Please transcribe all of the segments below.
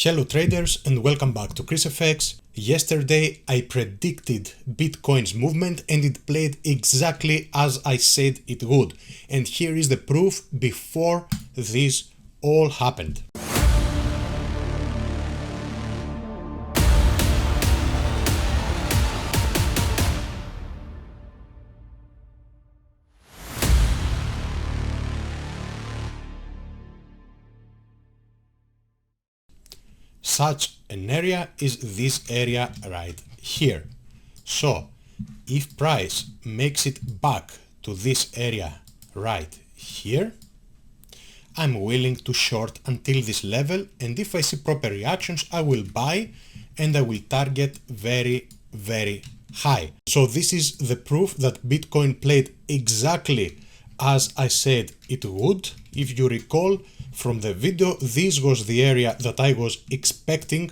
Hello traders and welcome back to ChrisFX. Yesterday I predicted Bitcoin's movement and it played exactly as I said it would. And here is the proof before this all happened. Such an area is this area right here. So if price makes it back to this area right here, I'm willing to short until this level, and if I see proper reactions I will buy and I will target very high. So this is the proof that Bitcoin played exactly as I said it would. If you recall from the video, this was the area that I was expecting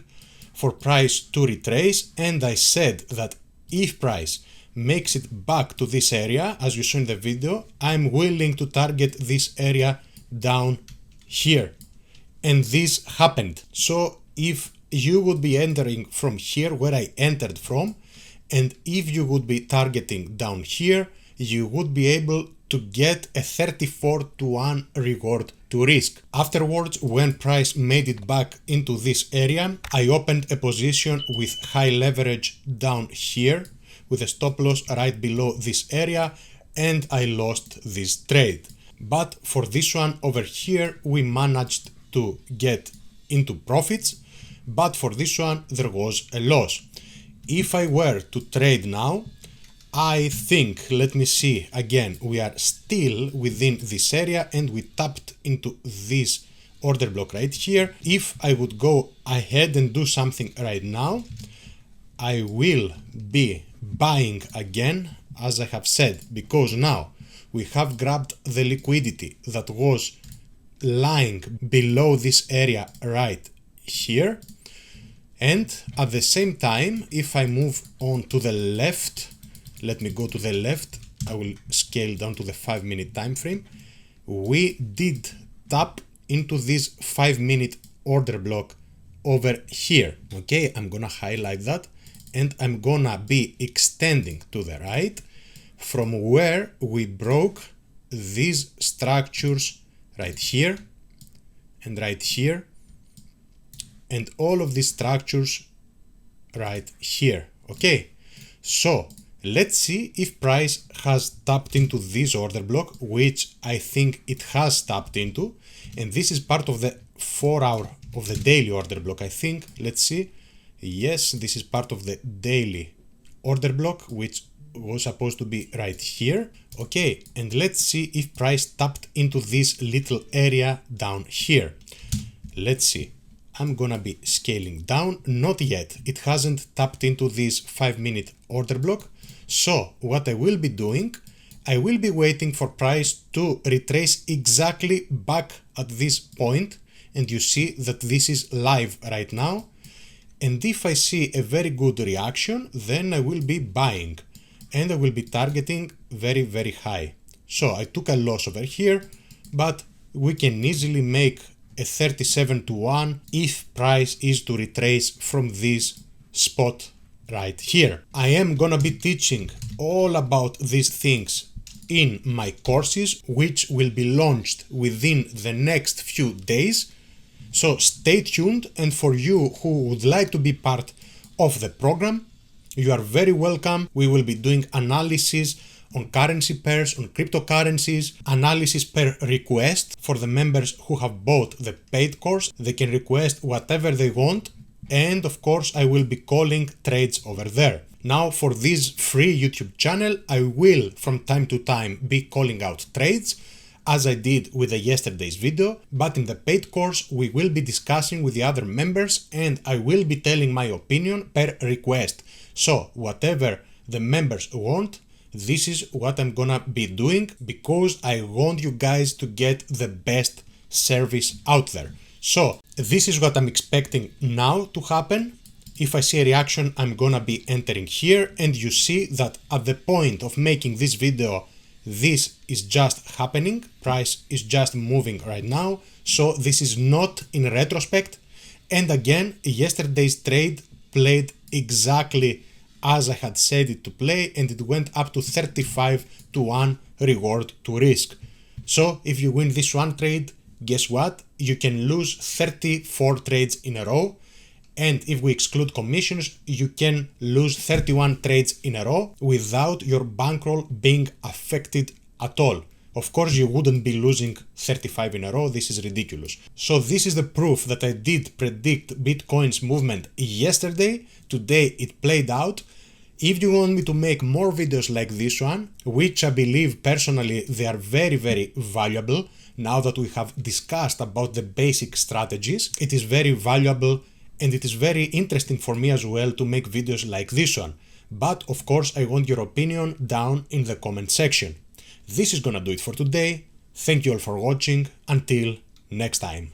for price to retrace, and I said that if price makes it back to this area, as you saw in the video, I'm willing to target this area down here. And this happened. So if you would be entering from here where I entered from, and if you would be targeting down here, you would be able to get a 34-to-1 reward to risk. Afterwards, when price made it back into this area, I opened a position with high leverage down here with a stop loss right below this area, and I lost this trade. But for this one over here, we managed to get into profits, but for this one there was a loss. If I were to trade now, I think, let me see again, we are still within this area and we tapped into this order block right here. If I would go ahead and do something right now, I will be buying again, as I have said, because now we have grabbed the liquidity that was lying below this area right here. And at the same time, if I move on to the left, let me go to the left, I will scale down to the 5-minute time frame. We did tap into this 5-minute order block over here. Okay, I'm gonna highlight that and I'm gonna be extending to the right from where we broke these structures right here and right here and all of these structures right here. Okay, so let's see if price has tapped into this order block, which I think it has tapped into, and this is part of the 4-hour of the daily order block, I think. Let's see. Yes, this is part of the daily order block, which was supposed to be right here. Okay, and let's see if price tapped into this little area down here. Let's see. I'm gonna be scaling down. Not yet. It hasn't tapped into this 5-minute order block. So what I will be doing, I will be waiting for price to retrace exactly back at this point, and you see that this is live right now. And if I see a very good reaction, then I will be buying and I will be targeting very high. So I took a loss over here, but we can easily make a 37-to-1 if price is to retrace from this spot right here. I am gonna be teaching all about these things in my courses, which will be launched within the next few days. So stay tuned, and for you who would like to be part of the program, you are very welcome. We will be doing analysis on currency pairs, on cryptocurrencies, analysis per request. For the members who have bought the paid course, they can request whatever they want. And of course, I will be calling trades over there. Now for this free YouTube channel, I will from time to time be calling out trades, as I did with the yesterday's video, but in the paid course, we will be discussing with the other members and I will be telling my opinion per request. So whatever the members want, this is what I'm gonna be doing, because I want you guys to get the best service out there. So this is what I'm expecting now to happen. If I see a reaction, I'm gonna be entering here, and you see that at the point of making this video, this is just happening. Price is just moving right now. So this is not in retrospect, And again, yesterday's trade played exactly as I had said it to play, and it went up to 35-1 reward to risk. So if you win this one trade, guess what? You can lose 34 trades in a row. And if we exclude commissions, you can lose 31 trades in a row without your bankroll being affected at all. Of course, you wouldn't be losing 35 in a row, this is ridiculous. So this is the proof that I did predict Bitcoin's movement yesterday. Today it played out. If you want me to make more videos like this one, which I believe personally they are very, very valuable, now that we have discussed about the basic strategies, it is very valuable and it is very interesting for me as well to make videos like this one. But of course I want your opinion down in the comment section. This is gonna do it for today. Thank you all for watching. Until next time.